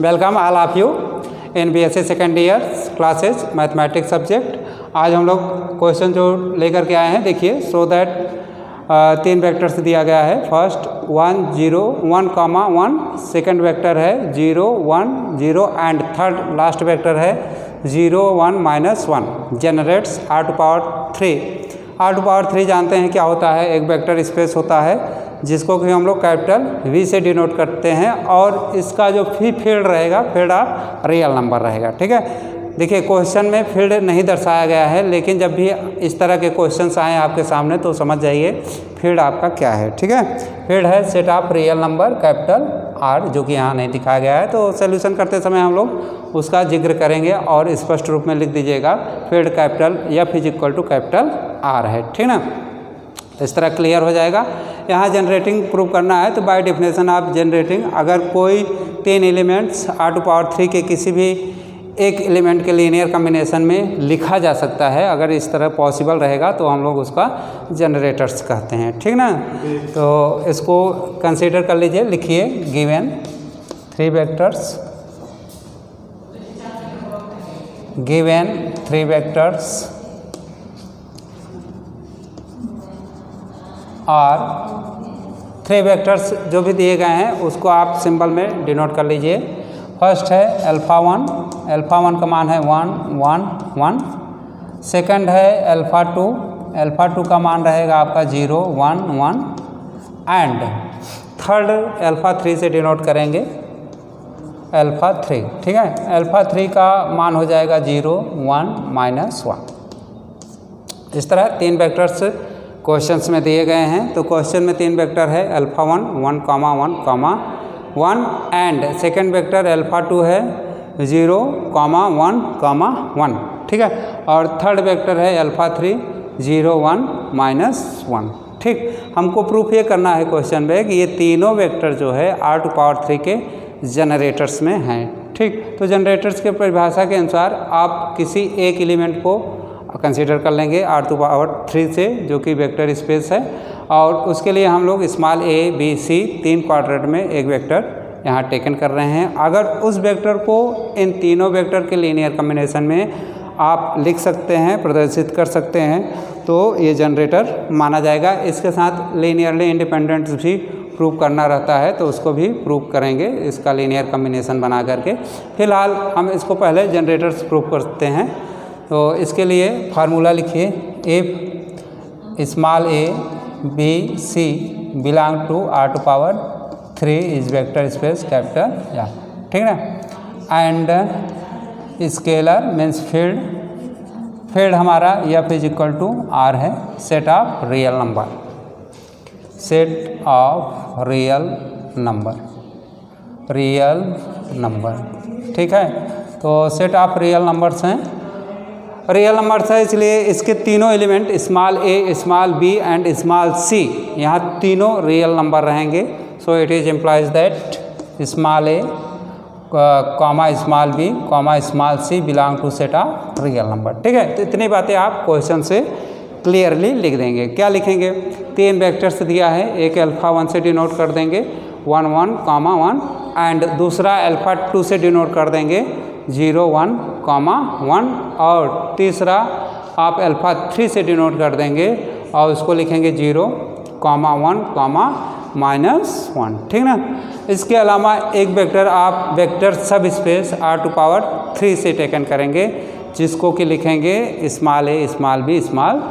Welcome all of you in BSc second year classes mathematics subject. आज हम लोग question जो लेकर के आए हैं, देखिए सो दैट 3 वेक्टर्स दिया गया है। फर्स्ट 1 0 1 कॉमा 1, सेकेंड वेक्टर है 0 1 0 एंड थर्ड लास्ट वेक्टर है 0 1 -1 जनरेट्स r⁴। r⁴ जानते हैं क्या होता है, एक वेक्टर स्पेस होता है जिसको कि हम लोग कैपिटल V से डिनोट करते हैं और इसका जो फील्ड रहेगा, फील्ड ऑफ रियल नंबर रहेगा। ठीक है, देखिए क्वेश्चन में फील्ड नहीं दर्शाया गया है, लेकिन जब भी इस तरह के क्वेश्चंस आए आपके सामने तो समझ जाइए फील्ड आपका क्या है। ठीक है, फील्ड है set of real number capital R, जो कि यहाँ नहीं दिखाया गया है। तो सोल्यूशन करते समय हम लोग उसका जिक्र करेंगे और स्पष्ट रूप में लिख दीजिएगा field capital F = capital R है। ठीक ना, इस तरह क्लियर हो जाएगा। यहाँ जनरेटिंग प्रूव करना है तो बाय डेफिनेशन आप जनरेटिंग, अगर कोई 3 एलिमेंट्स r⁴ के किसी भी एक एलिमेंट के लीनियर कॉम्बिनेशन में लिखा जा सकता है, अगर इस तरह पॉसिबल रहेगा तो हम लोग उसका जनरेटर्स कहते हैं। ठीक ना, तो इसको कंसीडर कर लीजिए। लिखिए गिवन 3 वेक्टर्स, गिवन 3 वेक्टर्स और 3 वेक्टर्स जो भी दिए गए हैं उसको आप सिंबल में डिनोट कर लीजिए। फर्स्ट है α1, α1 का मान है 1 1 1। सेकंड है α2, α2 का मान रहेगा आपका 0 1 1 एंड थर्ड α3 से डिनोट करेंगे α3। ठीक है, α3 का मान हो जाएगा 0 1 -1। इस तरह 3 वेक्टर्स क्वेश्चंस में दिए गए हैं। तो क्वेश्चन में 3 वेक्टर है α1 1 1 1 एंड सेकेंड वेक्टर α2 है 0 1 1। ठीक है, और थर्ड वेक्टर है α3 0 1 -1। ठीक, हमको प्रूफ ये करना है क्वेश्चन में कि ये तीनों वेक्टर जो है r⁴ के जनरेटर्स में हैं। ठीक, तो जनरेटर्स के परिभाषा के अनुसार आप किसी एक एलिमेंट को कंसीडर कर लेंगे r⁴ से, जो कि वेक्टर स्पेस है, और उसके लिए हम लोग small a b c 3 quadrant में एक वेक्टर यहाँ टेकन कर रहे हैं। अगर उस वेक्टर को इन तीनों वेक्टर के लीनियर कॉम्बिनेशन में आप लिख सकते हैं, प्रदर्शित कर सकते हैं, तो ये जनरेटर माना जाएगा। इसके साथ लीनियरली इंडिपेंडेंट भी प्रूव करना रहता है, तो उसको भी प्रूव करेंगे इसका लीनियर कॉम्बिनेशन बना करके। फिलहाल हम इसको पहले जनरेटर्स प्रूव करते हैं। तो इसके लिए फार्मूला लिखिए, if small a b c belong to r⁴ is vector space capital या। ठीक है, एंड स्केलर मीन्स फील्ड हमारा F = R है, set of real number, set of real number. ठीक है, तो सेट ऑफ रियल नंबर्स हैं, रियल नंबर्स है, इसलिए इसके तीनों element small a small b and small c यहाँ तीनों रियल नंबर रहेंगे। So it is implies that small a comma small b comma small c belong to set of real number. ठीक है, तो इतनी बातें आप क्वेश्चन से क्लियरली लिख देंगे। क्या लिखेंगे, 3 वेक्टर्स दिया है, एक α1 से डिनोट कर देंगे 1 1 1 एंड दूसरा α2 से डिनोट कर देंगे 0 1 1 और तीसरा आप α3 से डिनोट कर देंगे और उसको लिखेंगे 0 1 -1। ठीक ना, इसके अलावा एक वेक्टर आप वेक्टर सब स्पेस r⁴ से टेकन करेंगे, जिसको कि लिखेंगे small a small b small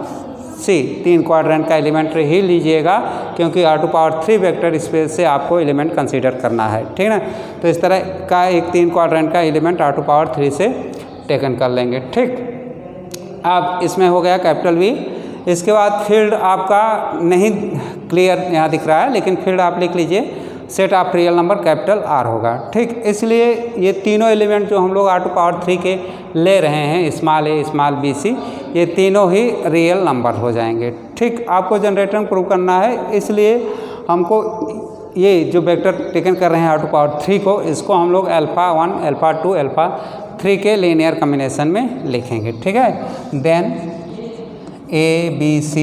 c। 3 quadrant का एलिमेंट ही लीजिएगा, क्योंकि r⁴ वेक्टर स्पेस से आपको एलिमेंट कंसीडर करना है। ठीक ना, तो इस तरह का एक 3 क्वाड्रेंट का एलिमेंट r⁴ से टेकन कर लेंगे। ठीक, अब इसमें हो गया कैपिटल V। इसके बाद फील्ड आपका नहीं क्लियर यहाँ दिख रहा है, लेकिन फील्ड आप लिख लीजिए set of real number capital R होगा। ठीक, इसलिए ये तीनों एलिमेंट जो हम लोग r⁴ के ले रहे हैं small a small b c, ये तीनों ही रियल नंबर हो जाएंगे। ठीक, आपको जनरेटर प्रूव करना है, इसलिए हमको ये जो वेक्टर टेकन कर रहे हैं r⁴ को, इसको हम लोग α1 α2 α3 के लीनियर कॉम्बिनेशन में लिखेंगे। ठीक है, then a b c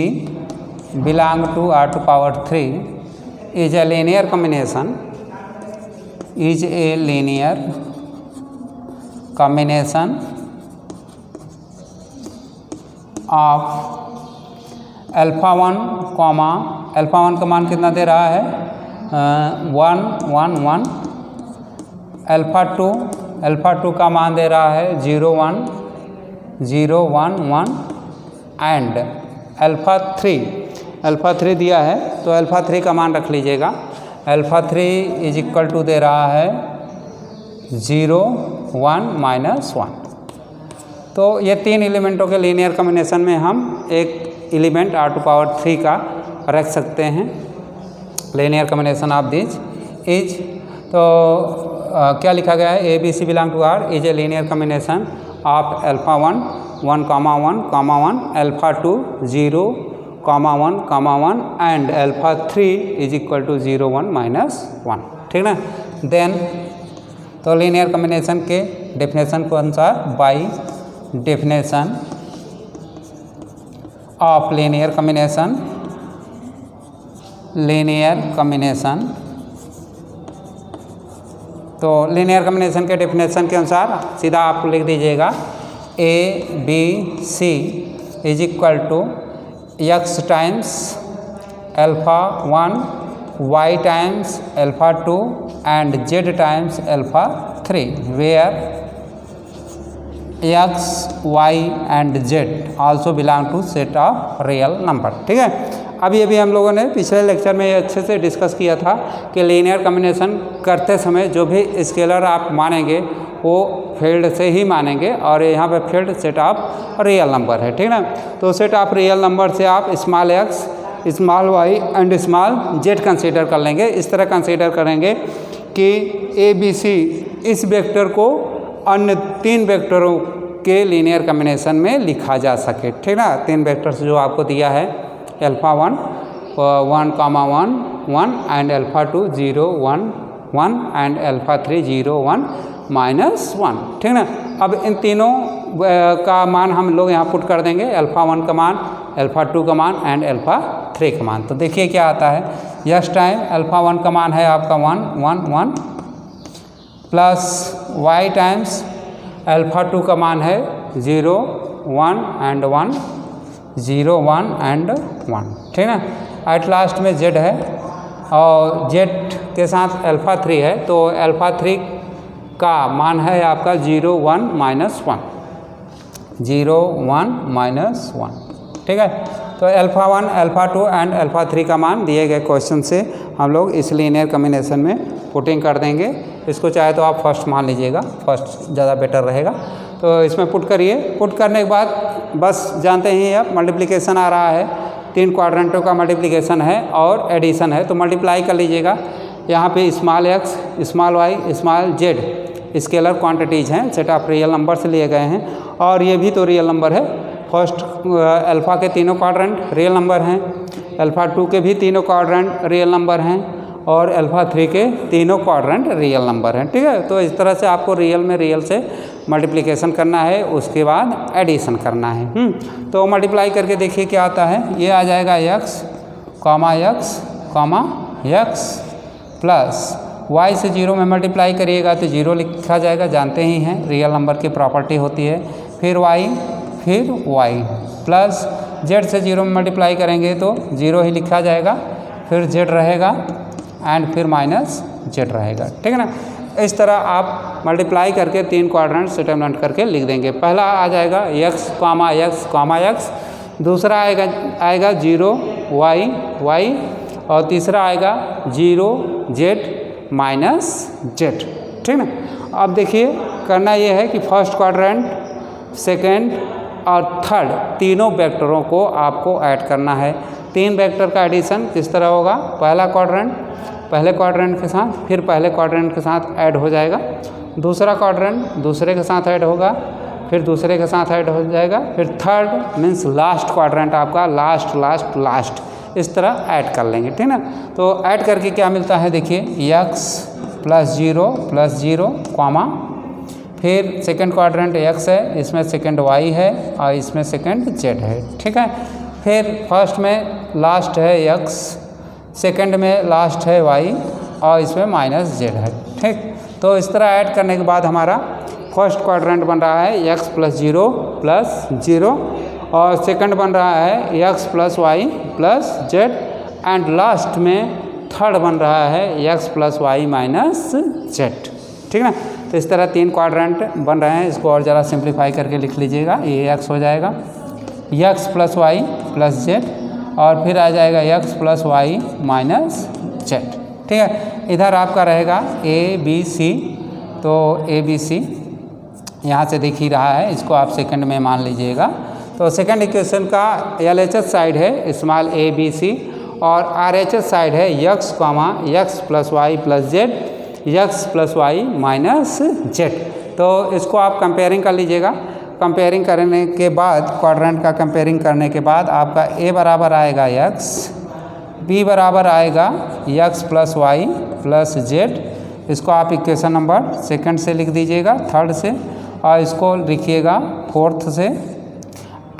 belong to r⁴ is a linear combination combination of alpha 1 comma alpha 1 का मान कितना दे रहा है 1 1 1, अल्फ़ा 2 का मान दे रहा है 0 1 0 1 1 एंड अल्फ़ा 3 दिया है तो अल्फ़ा 3 का मान रख लीजिएगा। अल्फ़ा 3 इज इक्वल टू दे रहा है 0 1 -1। तो ये 3 एलिमेंटों के लीनियर कॉम्बिनेशन में हम एक एलिमेंट r⁴ का रख सकते हैं। Linear combination of this is तो क्या लिखा गया है A B C belong to R is a linear combination of alpha 1 1 1 1 alpha 2 0 1 1 and alpha 3 is equal to 0 1 -1। ठीक ना। देन तो लीनियर कॉम्बिनेशन के डेफिनेशन के अनुसार by definition of linear combination तो लीनियर कॉम्बिनेशन के डेफिनेशन के अनुसार सीधा आप लिख दीजिएगा A B C is equal to X times alpha 1 Y times alpha 2 and Z times alpha 3 where X Y and Z also belong to set of real number. ठीक है। अभी हम लोगों ने पिछले लेक्चर में ये अच्छे से डिस्कस किया था कि लीनियर कॉम्बिनेशन करते समय जो भी स्केलर आप मानेंगे वो फील्ड से ही मानेंगे और यहाँ पे field set of real number है। ठीक ना। तो सेट ऑफ रियल नंबर से आप small x small Y and small Z consider कर लेंगे। इस तरह कंसीडर करेंगे कि ए बी सी इस वेक्टर को अन्य 3 वेक्टरों के लीनियर कॉम्बिनेशन में लिखा जा सके। ठीक ना। 3 वेक्टर्स जो आपको दिया है alpha 1 1 1 and alpha 2 0 1 1 and alpha 3 0 1 -1। ठीक ना। अब इन तीनों का मान हम लोग यहाँ पुट कर देंगे अल्फ़ा 1 का मान अल्फ़ा 2 का मान एंड अल्फ़ा 3 का मान। तो देखिए क्या आता है। यस टाइम अल्फ़ा 1 का मान है आपका 1 1 1 प्लस वाई टाइम्स अल्फ़ा 2 का मान है 0 1 एंड 1 0 1 एंड 1। ठीक है। एट लास्ट में जेड है और जेड के साथ अल्फ़ा 3 है तो अल्फ़ा 3 का मान है आपका 0 1 -1 0 1 -1। ठीक है। तो अल्फ़ा 1 अल्फ़ा 2 एंड अल्फ़ा 3 का मान दिए गए क्वेश्चन से हम लोग इस लीनियर कॉम्बिनेशन में पुटिंग कर देंगे। इसको चाहे तो आप फर्स्ट मान लीजिएगा, फर्स्ट ज़्यादा बेटर रहेगा। तो इसमें पुट करिए। पुट करने के बाद बस जानते ही आप मल्टीप्लिकेशन आ रहा है, 3 क्वाड्रेंटों का मल्टीप्लिकेशन है और एडिशन है तो मल्टीप्लाई कर लीजिएगा। यहाँ पे small x small Y small Z scalar quantities हैं, सेट ऑफ रियल नंबर से लिए गए हैं और ये भी तो रियल नंबर है। फर्स्ट अल्फ़ा के तीनों क्वाड्रेंट रियल नंबर हैं, अल्फ़ा 2 के भी तीनों क्वाड्रेंट रियल नंबर हैं और अल्फ़ा 3 के तीनों क्वाड्रेंट रियल नंबर हैं। ठीक है। तो इस तरह से आपको रियल में रियल से मल्टीप्लिकेशन करना है, उसके बाद एडिशन करना है। तो मल्टीप्लाई करके देखिए क्या आता है। ये आ जाएगा x प्लस y से 0 में मल्टीप्लाई करिएगा तो 0 लिखा जाएगा, जानते ही हैं रियल नंबर की प्रॉपर्टी होती है। फिर y प्लस z से 0 में मल्टीप्लाई करेंगे तो 0 ही लिखा जाएगा, फिर z रहेगा एंड फिर माइनस z रहेगा। ठीक है ना। इस तरह आप मल्टीप्लाई करके 3 क्वाड्रेंट सेटलमेंट करके लिख देंगे। पहला आ जाएगा x, दूसरा आएगा 0 y और तीसरा आएगा 0 z -z। ठीक ना। अब देखिए करना ये है कि फर्स्ट क्वाड्रेंट सेकेंड और थर्ड तीनों वेक्टरों को आपको ऐड करना है। 3 वेक्टर का एडिशन किस तरह होगा, पहला क्वाड्रेंट पहले क्वाड्रेंट के साथ फिर पहले क्वाड्रेंट के साथ ऐड हो जाएगा, दूसरा क्वाड्रेंट दूसरे के साथ ऐड होगा, फिर दूसरे के साथ ऐड हो जाएगा, फिर थर्ड मीन्स लास्ट क्वाड्रेंट आपका लास्ट इस तरह ऐड कर लेंगे। ठीक ना। तो ऐड करके क्या मिलता है देखिए x प्लस 0 कॉमा फिर सेकंड क्वाड्रेंट x है, इसमें सेकंड y है और इसमें सेकंड z है। ठीक है। फिर फर्स्ट में लास्ट है x, सेकंड में लास्ट है y और इसमें -z है। ठीक। तो इस तरह ऐड करने के बाद हमारा फर्स्ट क्वाड्रेंट बन रहा है x प्लस 0 और सेकंड बन रहा है x plus Y plus Z and last में थर्ड बन रहा है x plus Y minus Z. ठीक है ना, तो इस तरह 3 क्वाड्रेंट बन रहे हैं। इसको और ज़रा सिंप्लीफाई करके लिख लीजिएगा। ये x हो जाएगा x plus Y plus Z और फिर आ जाएगा x plus Y minus Z. ठीक है, इधर आपका रहेगा ए बी सी, तो ए बी सी यहाँ से दिख ही रहा है, इसको आप सेकंड में मान लीजिएगा। तो सेकंड इक्वेशन का LHS साइड है स्मॉल ए बी सी और RHS साइड है x plus Y plus Z x plus Y minus Z. तो इसको आप कंपेयरिंग कर लीजिएगा। कंपेयरिंग करने के बाद क्वाड्रेंट का कंपेयरिंग करने के बाद आपका a बराबर आएगा x, b बराबर आएगा x plus Y plus Z. इसको आप इक्वेशन नंबर सेकंड से लिख दीजिएगा, थर्ड से, और इसको लिखिएगा फोर्थ से।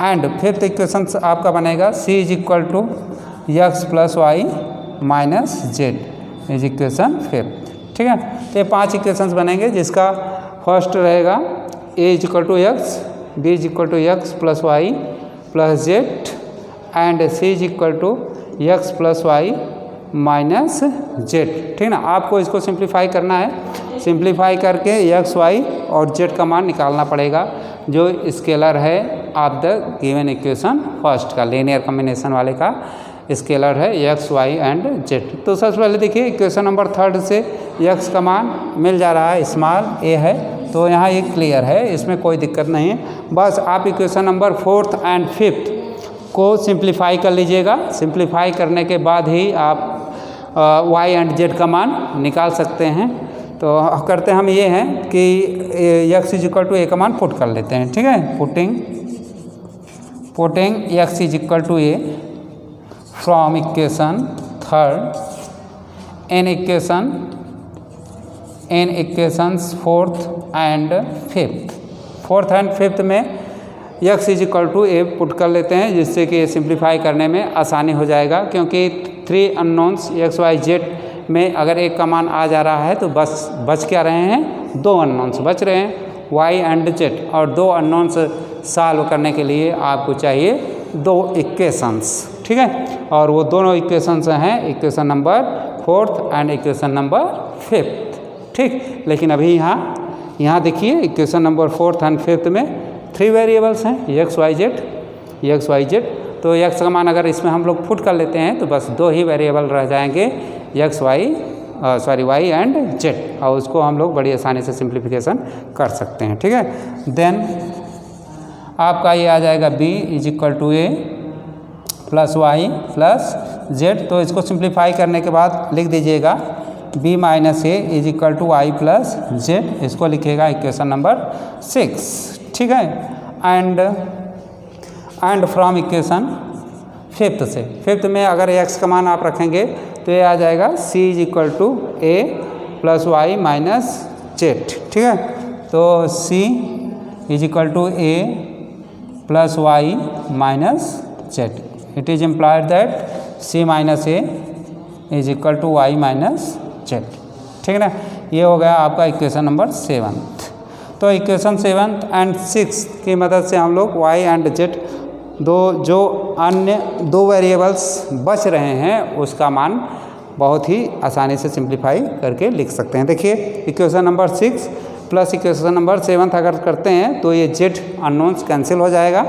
एंड फिफ्थ इक्वेशन आपका बनेगा c is equal to x plus Y minus Z is equation fifth. ठीक है, तो ये 5 इक्वेशंस बनेंगे जिसका फर्स्ट रहेगा a is equal to x, b is equal to x plus Y plus Z and c is equal to x plus Y minus Z. ठीक ना, आपको इसको सिंप्लीफाई करना है। सिंप्लीफाई करके x y और z का मान निकालना पड़ेगा जो स्केलर है of the given equation first का, लीनियर कॉम्बिनेशन वाले का स्केलर है x y एंड z। तो सबसे पहले देखिए इक्वेशन नंबर थर्ड से x का मान मिल जा रहा है, स्मॉल a है, तो यहाँ ये क्लियर है, इसमें कोई दिक्कत नहीं है। बस आप equation number fourth and fifth को सिंप्लीफाई कर लीजिएगा। सिंप्लीफाई करने के बाद ही आप y एंड z का मान निकाल सकते हैं। तो करते हम ये हैं कि x is equal to a का मान पुट कर लेते हैं। ठीक है, putting x is equal to a from equation third in equations fourth and fifth. Fourth and fifth में x is equal to a put कर लेते हैं, जिससे कि सिंप्लीफाई करने में आसानी हो जाएगा, क्योंकि 3 अननोन्स x y z में अगर एक का मान आ जा रहा है तो बस बच क्या रहे हैं, 2 अननोन्स बच रहे हैं y एंड z, और 2 अननोन्स सॉल्व करने के लिए आपको चाहिए 2 इक्वेशंस। ठीक है, और वो दोनों इक्वेशंस हैं equation number fourth and equation number fifth. ठीक, लेकिन अभी यहाँ देखिए equation number fourth and fifth में 3 वेरिएबल्स हैं x y z। तो x का मान अगर इसमें हम लोग पुट कर लेते हैं तो बस 2 ही वेरिएबल रह जाएंगे y एंड z, और उसको हम लोग बड़ी आसानी से सिंप्लीफिकेशन कर सकते हैं। ठीक है, देन आपका ये आ जाएगा b is equal to a plus Y plus Z. तो इसको सिंप्लीफाई करने के बाद लिख दीजिएगा b minus A is equal to Y plus Z. इसको लिखिएगा इक्वेशन नंबर 6। ठीक है, एंड फ्रॉम इक्वेशन फिफ्थ से, फिफ्थ में अगर x का मान आप रखेंगे तो ये आ जाएगा c is equal to a plus Y minus Z. ठीक है, तो c is equal to a plus Y minus Z. It is implied that c minus a is equal to Y minus Z. ठीक है ना, ये हो गया आपका इक्वेशन नंबर 7। तो इक्वेशन 7 एंड 6 की मदद से हम लोग y एंड z जो अन्य 2 वेरिएबल्स बच रहे हैं उसका मान बहुत ही आसानी से सिंप्लीफाई करके लिख सकते हैं। देखिए equation number 6 plus equation number 7 अगर करते हैं तो ये z अननोन्स कैंसिल हो जाएगा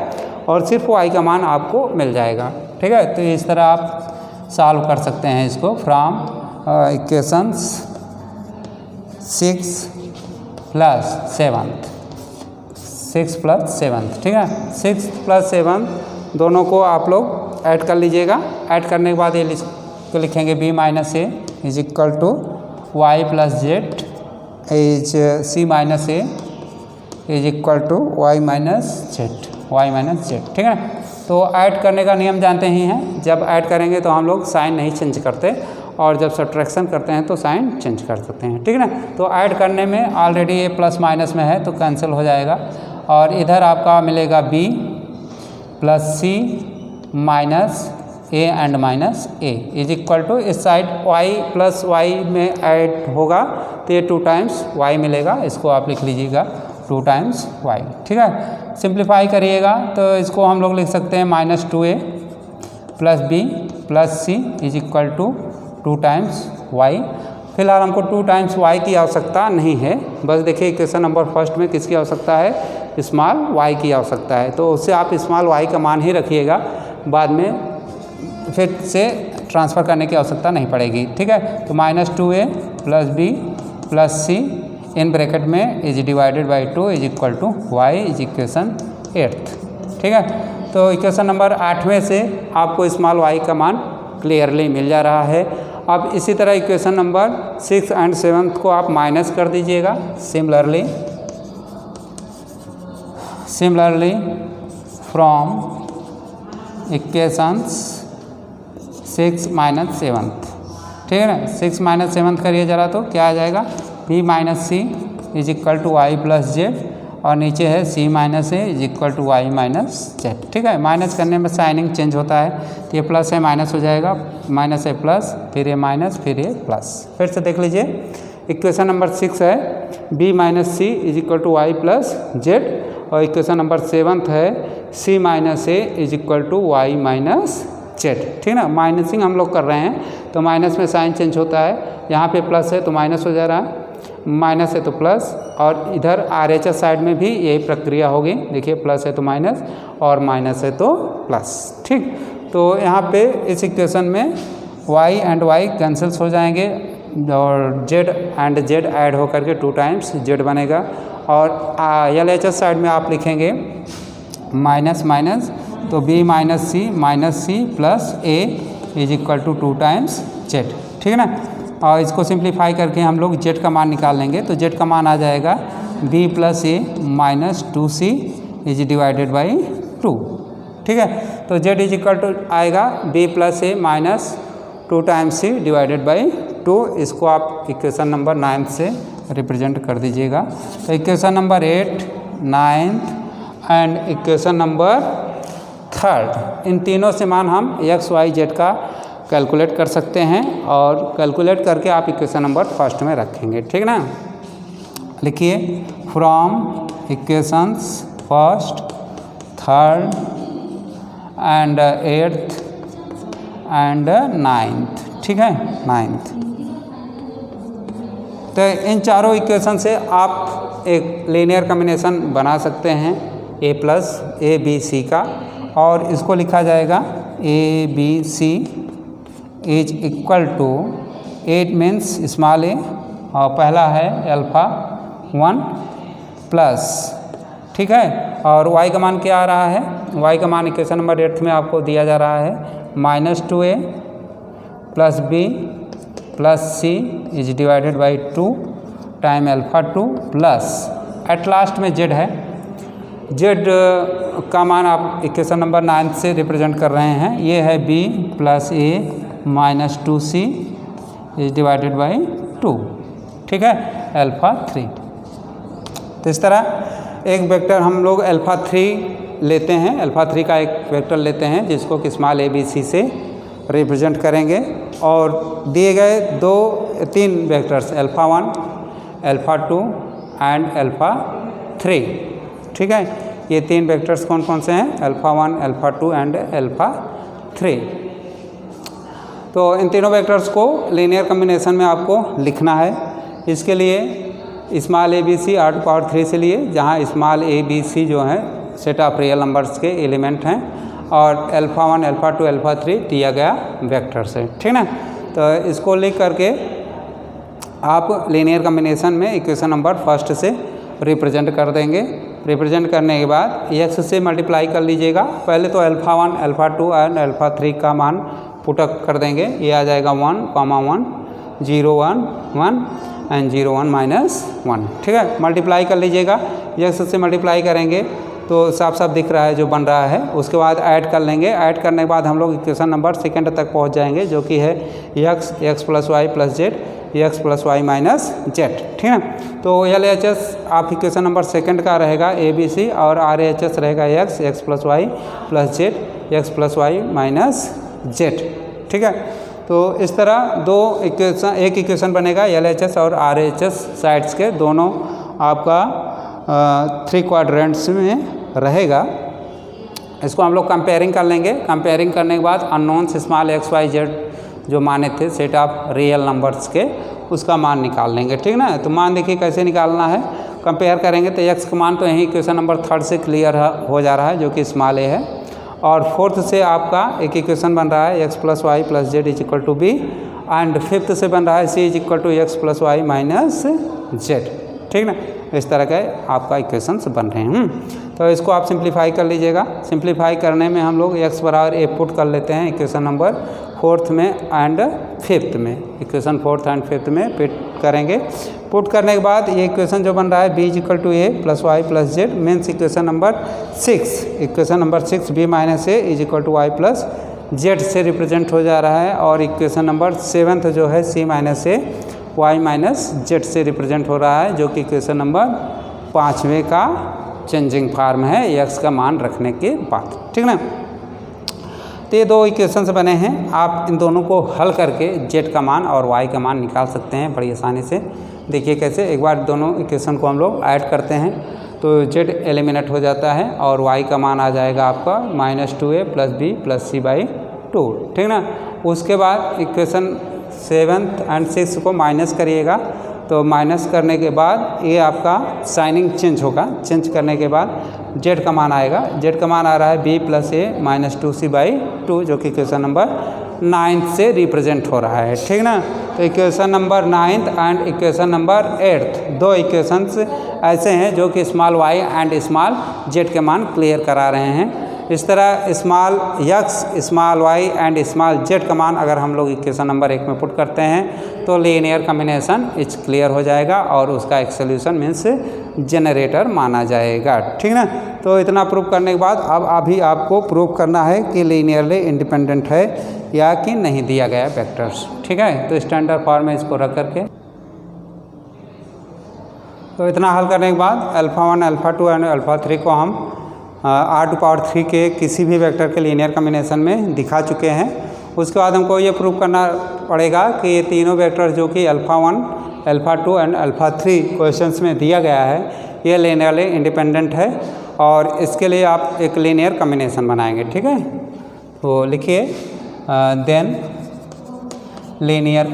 और सिर्फ y का मान आपको मिल जाएगा। ठीक है, तो इस तरह आप सॉल्व कर सकते हैं इसको फ्रॉम इक्वेशंस 6 प्लस 7। ठीक है, 6 प्लस 7 दोनों को आप लोग ऐड कर लीजिएगा। ऐड करने के बाद ये को लिखेंगे b minus A is equal to Y plus Z is c minus A is equal to Y minus Z. ठीक है, तो ऐड करने का नियम जानते ही हैं, जब ऐड करेंगे तो हम लोग साइन नहीं चेंज करते, और जब सब्ट्रैक्शन करते हैं तो साइन चेंज कर सकते हैं। ठीक है ना, तो ऐड करने में ऑलरेडी ये प्लस माइनस में है तो कैंसिल हो जाएगा, और इधर आपका मिलेगा b plus c minus a and minus a is equal to, इस साइड y प्लस y में ऐड होगा तो ये 2 टाइम्स y मिलेगा, इसको आप लिख लीजिएगा 2 टाइम्स वाई। ठीक है, सिंप्लीफाई करिएगा तो इसको हम लोग लिख सकते हैं -2a plus B plus C is equal to 2 times Y. फिलहाल हमको 2 टाइम्स वाई की आवश्यकता नहीं है, बस देखिए इक्वेशन नंबर फर्स्ट में किसकी आवश्यकता है, स्मॉल वाई की आवश्यकता है, तो उससे आप स्मॉल वाई का मान ही रखिएगा, बाद में फिर से ट्रांसफ़र करने की आवश्यकता नहीं पड़ेगी। ठीक है, तो -2a plus B plus C in bracket में is divided by 2 is equal to Y is equation 8। ठीक है, तो इक्वेशन नंबर 8वें से आपको स्मॉल वाई का मान क्लियरली मिल जा रहा है। अब इसी तरह इक्वेशन नंबर 6 एंड 7 को आप माइनस कर दीजिएगा। सिमिलरली फ्रॉम इक्वेशंस 6 माइनस 7, ठीक है ना, 6 माइनस 7 करिए जरा, तो क्या आ जाएगा, b minus c is equal to Y plus Z, और नीचे है c minus A is equal to Y minus Z. ठीक है, माइनस करने में साइनिंग चेंज होता है, तो ये प्लस है माइनस हो जाएगा, माइनस है प्लस, फिर ये माइनस, फिर ये प्लस। फिर से देख लीजिए, इक्वेशन नंबर 6 है b minus c is equal to Y plus Z, और इक्वेशन नंबर 7 है c minus A is equal to Y minus Z. ठीक है ना, माइनसिंग हम लोग कर रहे हैं तो माइनस में साइन चेंज होता है, यहाँ पे प्लस है तो माइनस हो जा रहा है, माइनस है तो प्लस, और इधर RHS साइड में भी यही प्रक्रिया होगी। देखिए प्लस है तो माइनस और माइनस है तो प्लस। ठीक, तो यहाँ पे इस इक्वेशन में y एंड y कैंसल्स हो जाएंगे और z एंड z ऐड होकर के 2 टाइम्स z बनेगा, और LHS साइड में आप लिखेंगे माइनस माइनस, तो b minus c plus a is equal to 2 times z। ठीक है ना, और इसको सिंप्लीफाई करके हम लोग z का मान निकाल लेंगे, तो z का मान आ जाएगा b plus a minus 2c is divided by 2। ठीक है, तो z इज इक्वल टू आएगा b plus a minus 2 times c divided by 2। इसको आप इक्वेशन नंबर 9 से रिप्रेजेंट कर दीजिएगा। तो equation number 8, 9 and equation number 3, इन तीनों से मान हम x y z का कैलकुलेट कर सकते हैं, और कैलकुलेट करके आप इक्वेशन नंबर फर्स्ट में रखेंगे। ठीक ना, लिखिए from equations first, third and 8th and 9th। ठीक है, 9th, तो इन चारों इक्वेशन से आप एक लीनियर कॉम्बिनेशन बना सकते हैं a plus A B C का, और इसको लिखा जाएगा A B C is equal to 8 means small A, और पहला है अल्फ़ा 1 प्लस। ठीक है, और y का मान क्या आ रहा है, y का मान इक्वेशन नंबर 8 में आपको दिया जा रहा है -2a plus b plus c is divided by 2 time alpha 2 plus at last में z है। z का मान आप इक्वेशन नंबर 9 से रिप्रेजेंट कर रहे हैं, ये है b plus a minus 2c is divided by 2। ठीक है, अल्फ़ा 3। तो इस तरह एक वेक्टर हम लोग अल्फ़ा 3 लेते हैं, अल्फ़ा 3 का एक वेक्टर लेते हैं जिसको कि स्मॉल ए बी सी से रिप्रेजेंट करेंगे, और दिए गए 3 वेक्टर्स अल्फ़ा 1, अल्फ़ा 2 एंड अल्फ़ा 3। ठीक है, ये 3 वेक्टर्स कौन कौन से हैं, अल्फ़ा 1, अल्फ़ा 2 एंड अल्फ़ा 3। तो इन तीनों वेक्टर्स को लीनियर कॉम्बिनेशन में आपको लिखना है। इसके लिए small A B C r⁴ से लिए, जहाँ स्मॉल ए बी सी जो है सेट ऑफ रियल नंबर्स के एलिमेंट हैं, और अल्फ़ा 1, अल्फ़ा 2, अल्फ़ा 3 दिया गया वेक्टर्स है। ठीक ना, तो इसको लिख करके आप लीनियर कॉम्बिनेशन में इक्वेशन नंबर फर्स्ट से रिप्रेजेंट कर देंगे। रिप्रेजेंट करने के बाद x से मल्टीप्लाई कर लीजिएगा। पहले तो अल्फ़ा 1, अल्फ़ा 2 एंड अल्फ़ा 3 का मान पुटअप कर देंगे, ये आ जाएगा 1, 1, 0, 1, 1 एंड 0, 1 माइनस 1। ठीक है, मल्टीप्लाई कर लीजिएगा, x से मल्टीप्लाई करेंगे तो साफ साफ दिख रहा है जो बन रहा है। उसके बाद ऐड कर लेंगे, ऐड करने के बाद हम लोग इक्वेशन नंबर 2 तक पहुंच जाएंगे, जो कि है x plus Y plus Z, x plus Y minus Z. ठीक है, तो LHS आप इक्वेशन नंबर 2 का रहेगा ABC, और RHS रहेगा x plus Y plus Z, x plus Y minus Z. ठीक है, तो इस तरह एक इक्वेशन बनेगा LHS और RHS साइड्स के, दोनों आपका 3 क्वाड्रेंट्स में रहेगा। इसको हम लोग कंपेयरिंग कर लेंगे। कंपेयरिंग करने के बाद unknowns small x y z जो माने थे सेट ऑफ रियल नंबर्स के, उसका मान निकाल लेंगे, ठीक ना। तो मान देखिए कैसे निकालना है, कंपेयर करेंगे तो एक्स का मान तो यही इक्वेशन नंबर 3 से क्लियर हो जा रहा है, जो कि स्मॉल ए है। और 4th से आपका एक इक्वेशन बन रहा है X plus Y plus Z is equal to B, and 5th से बन रहा है C is equal to X plus Y minus Z, ठीक ना। इस तरह के आपका इक्वेशंस बन रहे हैं। तो इसको आप सिंप्लीफाई कर लीजिएगा। सिंप्लीफाई करने में हम लोग एक्स बराबर ए पुट कर लेते हैं इक्वेशन नंबर 4th में एंड 5th में। इक्वेशन 4th एंड 5th में पुट करेंगे। पुट करने के बाद ये इक्वेशन जो बन रहा है b is equal to a plus Y plus z means equation number 6। Equation number 6 b minus A is equal to Y plus z से रिप्रेजेंट हो जा रहा है। और इक्वेशन नंबर 7th जो है सी माइनस ए वाई माइनस जेड से represent हो रहा है, जो कि इक्वेशन नंबर 5वें का चेंजिंग फॉर्म है एक्स का मान रखने के बाद, ठीक ना। तो ये 2 इक्वेशंस बने हैं। आप इन दोनों को हल करके जेड का मान और वाई का मान निकाल सकते हैं बड़ी आसानी से। देखिए कैसे, एक बार दोनों इक्वेशन को हम लोग ऐड करते हैं तो जेड एलिमिनेट हो जाता है और वाई का मान आ जाएगा आपका -2a plus B plus c by 2, ठीक ना। उसके बाद इक्वेशन 7th एंड 6th को माइनस करिएगा, तो माइनस करने के बाद ये आपका साइनिंग चेंज होगा। चेंज करने के बाद जेड का मान आएगा। जेड का मान आ रहा है b plus a minus 2c by 2, जो कि इक्वेशन नंबर 9th से रिप्रेजेंट हो रहा है, ठीक ना। तो equation number 9th and equation number 8th 2 equations ऐसे हैं जो कि small Y and small z के मान क्लियर करा रहे हैं। इस तरह small x, small Y and small z का मान अगर हम लोग इक्वेशन नंबर 1 में पुट करते हैं तो लीनियर कॉम्बिनेशन इच क्लियर हो जाएगा और उसका एक सोल्यूशन मीन्स जनरेटर माना जाएगा, ठीक ना। तो इतना प्रूव करने के बाद अब अभी आपको प्रूव करना है कि लीनियरली इंडिपेंडेंट है या कि नहीं दिया गया वेक्टर्स, ठीक है। तो स्टैंडर्ड फॉर्म में इसको रख करके तो इतना हल करने के बाद अल्फ़ा 1 अल्फ़ा 2 एंड अल्फ़ा 3 को हम r⁴ के किसी भी वेक्टर के लीनियर कॉम्बिनेशन में दिखा चुके हैं। उसके बाद हमको ये प्रूव करना पड़ेगा कि ये तीनों वेक्टर जो कि अल्फ़ा 1 अल्फ़ा 2 एंड अल्फ़ा 3 क्वेश्चंस में दिया गया है ये लीनियरली इंडिपेंडेंट है, और इसके लिए आप एक लीनियर कॉम्बिनेशन बनाएंगे, ठीक है। तो लिखिए then linear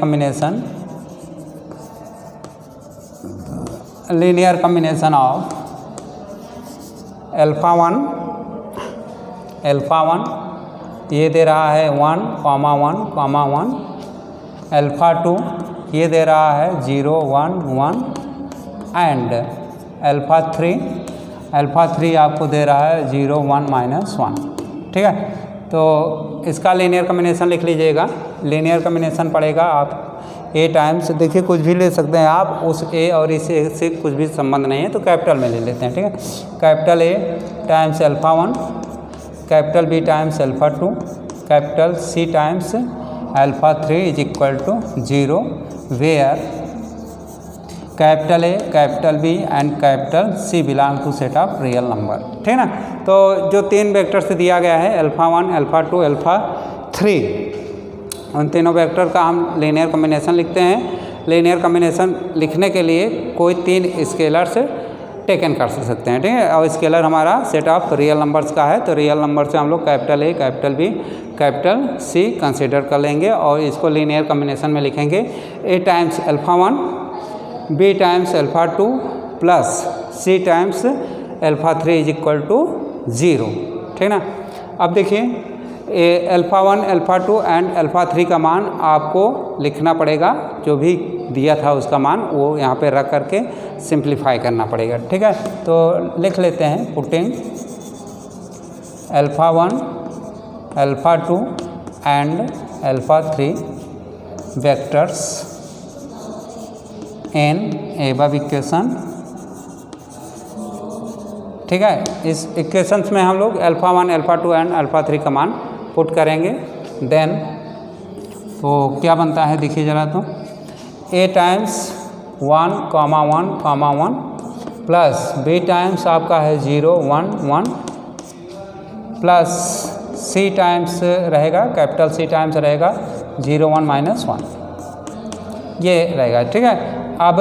combination of alpha 1 ये दे रहा है 1, 1, अल्फ़ा 2 ये दे रहा है 0, 1, 1 एंड अल्फ़ा 3 आपको दे रहा है 0, 1, -1, ठीक है। तो इसका लीनियर कॉम्बिनेशन लिख लीजिएगा। लीनियर कॉम्बिनेशन पड़ेगा आप ए टाइम्स, देखिए कुछ भी ले सकते हैं आप, उस ए और इस ए से कुछ भी संबंध नहीं है तो कैपिटल में ले लेते हैं, ठीक है। Capital A times alpha 1, capital B times alpha 2, capital C times alpha 3 is equal to 0 where capital A, capital B and capital C belong to set of real number, ठीक ना। तो जो 3 वेक्टर से दिया गया है अल्फ़ा 1 अल्फ़ा 2 अल्फ़ा 3, उन तीनों वेक्टर का हम लीनियर कॉम्बिनेशन लिखते हैं। लीनियर कॉम्बिनेशन लिखने के लिए कोई 3 स्केलर से टेकन कर सकते हैं, ठीक है। और स्केलर हमारा सेट ऑफ रियल नंबर्स का है, तो रियल नंबर से हम लोग capital A, capital B, capital C consider कर लेंगे और इसको लीनियर कॉम्बिनेशन में लिखेंगे A times alpha 1 B times alpha 2 plus C times alpha 3 is equal to 0, ठीक ना। अब देखिए अल्फ़ा 1 अल्फ़ा 2 एंड अल्फ़ा 3 का मान आपको लिखना पड़ेगा, जो भी दिया था उसका मान वो यहाँ पे रख करके सिंप्लीफाई करना पड़ेगा, ठीक है। तो लिख लेते हैं पुटिंग अल्फ़ा 1 अल्फ़ा 2 एंड alpha 3 vectors in above equation, ठीक है। इस इक्वेशंस में हम लोग अल्फ़ा 1 अल्फ़ा 2 एंड अल्फ़ा 3 का मान पुट करेंगे। देन तो क्या बनता है देखिए ज़रा, तो ए टाइम्स 1, 1 प्लस बी टाइम्स आपका है 0, 1, 1 प्लस सी टाइम्स रहेगा, कैपिटल सी टाइम्स रहेगा 0, 1, -1, ये रहेगा, ठीक है। अब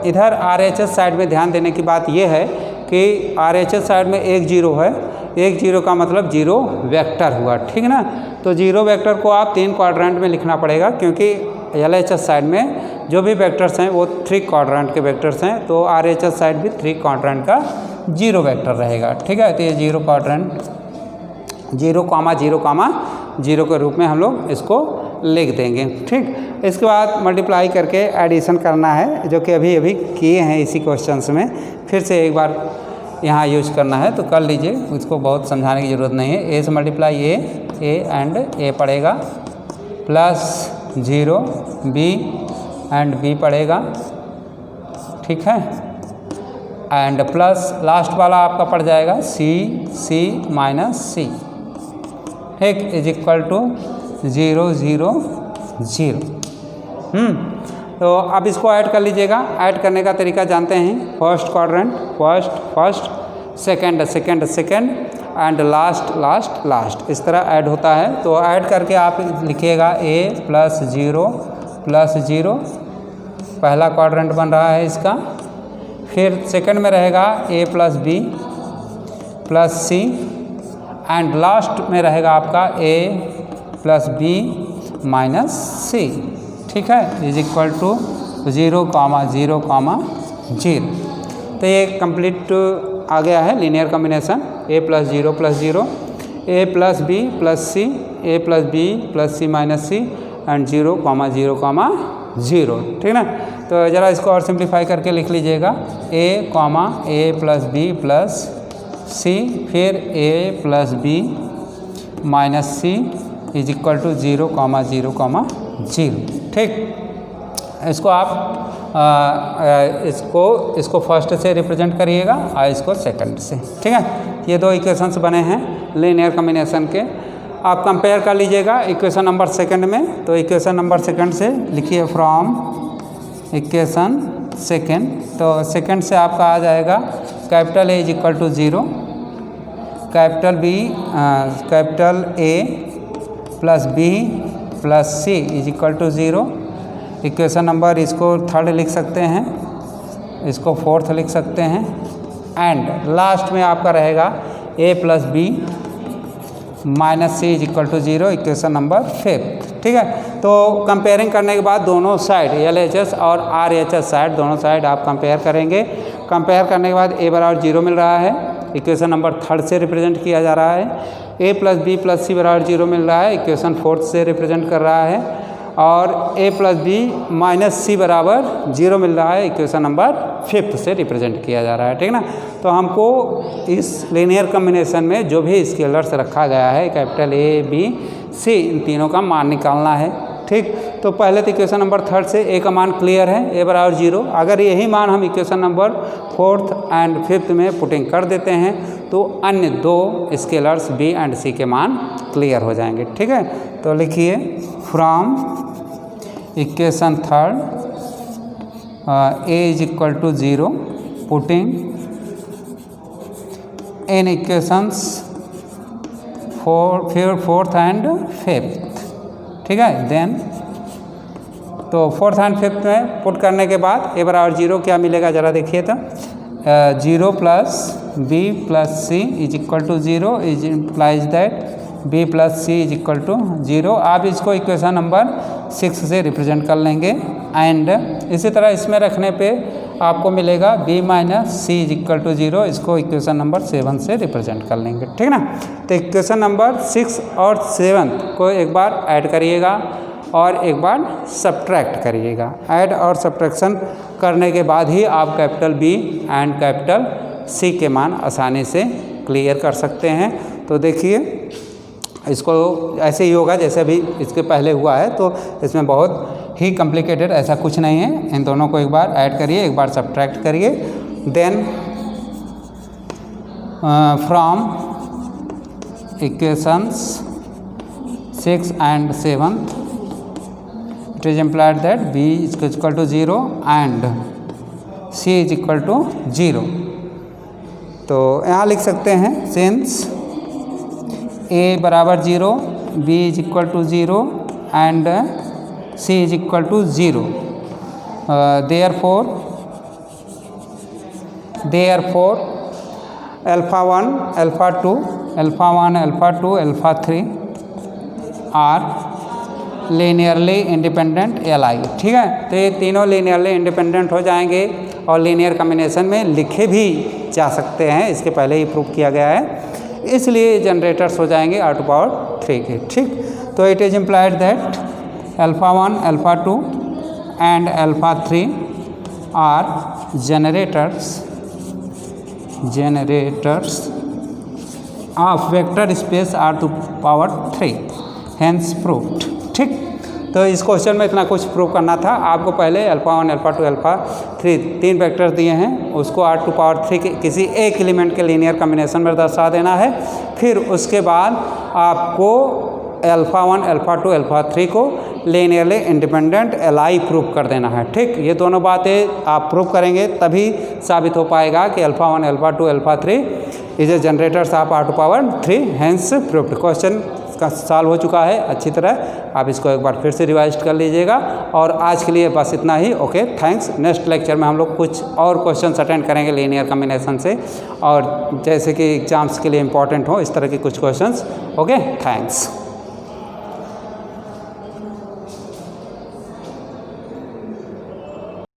इधर RHS साइड में ध्यान देने की बात ये है कि RHS साइड में एक जीरो है, एक जीरो का मतलब जीरो वेक्टर हुआ, ठीक है ना। तो जीरो वेक्टर को आप 3 क्वाड्रेंट में लिखना पड़ेगा, क्योंकि LHS साइड में जो भी वेक्टर्स हैं वो 3 क्वाड्रेंट के वेक्टर्स हैं, तो RHS साइड भी 3 क्वाड्रेंट का जीरो वेक्टर रहेगा, ठीक है। तो ये जीरो क्वाड्रेंट 0, 0 के रूप में हम लोग इसको लिख देंगे, ठीक। इसके बाद मल्टीप्लाई करके एडिशन करना है, जो कि अभी अभी किए हैं इसी क्वेश्चंस में, फिर से एक बार यहाँ यूज करना है तो कर लीजिए, उसको बहुत समझाने की ज़रूरत नहीं है। ए से मल्टीप्लाई ए एंड ए पड़ेगा, प्लस 0 बी एंड बी पड़ेगा, ठीक है, एंड प्लस लास्ट वाला आपका पड़ जाएगा सी माइनस सी, ठीक, इज इक्वल टू 0 0 0। तो अब इसको ऐड कर लीजिएगा। ऐड करने का तरीका जानते हैं, first quadrant first, second and last, इस तरह ऐड होता है। तो ऐड करके आप लिखिएगा a + 0 + 0, पहला क्वाड्रेंट बन रहा है इसका। फिर सेकंड में रहेगा a + b + c, and last में रहेगा आपका a + b - c, ठीक है, इज इक्वल टू 0, 0, 0। तो ये कंप्लीट आ गया है linear combination a + 0 + 0, a + b + c, a + b + c - c and 0, 0, 0, ठीक ना। तो ज़रा इसको और सिंप्लीफाई करके लिख लीजिएगा, a + b + c, फिर a + b - c is equal to 0, 0, 0, ठीक। इसको आप इसको फर्स्ट से रिप्रेजेंट करिएगा और इसको सेकंड से, ठीक है। ये 2 इक्वेशंस बने हैं लीनियर कॉम्बिनेशन के। आप कंपेयर कर लीजिएगा इक्वेशन नंबर सेकंड में। तो इक्वेशन नंबर सेकंड से लिखिए, फ्रॉम इक्वेशन सेकंड, तो सेकंड से आपका आ जाएगा capital A is equal to 0, capital A + b + c is equal to 0। Equation number इसको थर्ड लिख सकते हैं, इसको फोर्थ लिख सकते हैं, एंड लास्ट में आपका रहेगा a + b - c is equal to 0, equation number 5, ठीक है। तो कंपेयरिंग करने के बाद दोनों साइड LHS और RHS साइड, दोनों साइड आप कंपेयर करेंगे। कंपेयर करने के बाद a = 0 मिल रहा है, इक्वेशन नंबर थर्ड से रिप्रेजेंट किया जा रहा है। a + b + c = 0 मिल रहा है, इक्वेशन फोर्थ से रिप्रेजेंट कर रहा है। और a + b - c = 0 मिल रहा है, इक्वेशन नंबर 5 से रिप्रेजेंट किया जा रहा है, ठीक ना। तो हमको इस लीनियर कॉम्बिनेशन में जो भी स्केलर्स रखा गया है, कैपिटल A B C, इन तीनों का मान निकालना है, ठीक। तो पहले तो इक्वेशन नंबर थर्ड से a का मान क्लियर है, a = 0। अगर यही मान हम equation number fourth and fifth में पुटिंग कर देते हैं तो अन्य 2 स्केलर्स b एंड c के मान क्लियर हो जाएंगे, ठीक है। तो लिखिए, from equation third a is equal to 0, putting in equations fourth and fifth, ठीक है। देन तो फोर्थ एंड फिफ्थ में पुट करने के बाद a = 0 क्या मिलेगा, ज़रा देखिए तो 0 + b + c is equal to 0 is implies that b + c is equal to 0। आप इसको इक्वेशन नंबर 6 से रिप्रेजेंट कर लेंगे, एंड इसी तरह इसमें रखने पे आपको मिलेगा b - c is equal to 0, इसको इक्वेशन नंबर 7 से रिप्रेजेंट कर लेंगे, ठीक ना। तो इक्वेशन नंबर 6 और 7 को एक बार ऐड करिएगा और एक बार सब्ट्रैक्ट करिएगा। ऐड और सब्ट्रैक्शन करने के बाद ही आप capital B and capital C के मान आसानी से क्लियर कर सकते हैं। तो देखिए, इसको ऐसे ही होगा जैसे अभी इसके पहले हुआ है, तो इसमें बहुत ही कॉम्प्लिकेटेड ऐसा कुछ नहीं है। इन दोनों को एक बार ऐड करिए, एक बार सब्ट्रैक्ट करिए, then from equations 6 and 7 it is implied that b is equal to 0 and c is equal to 0। तो यहाँ लिख सकते हैं, since a = 0, b is equal to 0 and c is equal to 0, therefore alpha 1, alpha 2, alpha 1, alpha 2, alpha 3 are linearly independent Li। ठीक है, तो ये तीनों लीनियरली इंडिपेंडेंट हो जाएंगे और लीनियर कॉम्बिनेशन में लिखे भी जा सकते हैं, इसके पहले ही प्रूव किया गया है, इसलिए जनरेटर्स हो जाएंगे r⁻³ के। ठीक, तो it is implied that alpha 1, alpha 2 एंड alpha 3 are generators of vector space r⁻³ hence proved. ठीक, तो इस क्वेश्चन में इतना कुछ प्रूव करना था आपको। पहले अल्फ़ा 1, अल्फ़ा 2, अल्फ़ा 3 तीन वेक्टर दिए हैं, उसको r⁻³ के किसी एक एलिमेंट के लीनियर कॉम्बिनेशन में दर्शा देना है। फिर उसके बाद आपको अल्फ़ा 1, अल्फ़ा 2, अल्फ़ा 3 को लीनियरली इंडिपेंडेंट Li प्रूव कर देना है। ठीक, ये दोनों बातें आप प्रूव करेंगे तभी साबित हो पाएगा कि alpha 1, alpha 2, alpha 3 is a generators of r⁻³ hence proved. Question का सॉल्व हो चुका है अच्छी तरह, आप इसको एक बार फिर से रिवाइज कर लीजिएगा। और आज के लिए बस इतना ही। Okay, thanks. नेक्स्ट लेक्चर में हम लोग कुछ और क्वेश्चन अटेंड करेंगे लीनियर कॉम्बिनेशन से, और जैसे कि एग्जाम्स के लिए इंपॉर्टेंट हो इस तरह के कुछ क्वेश्चंस। Okay, thanks.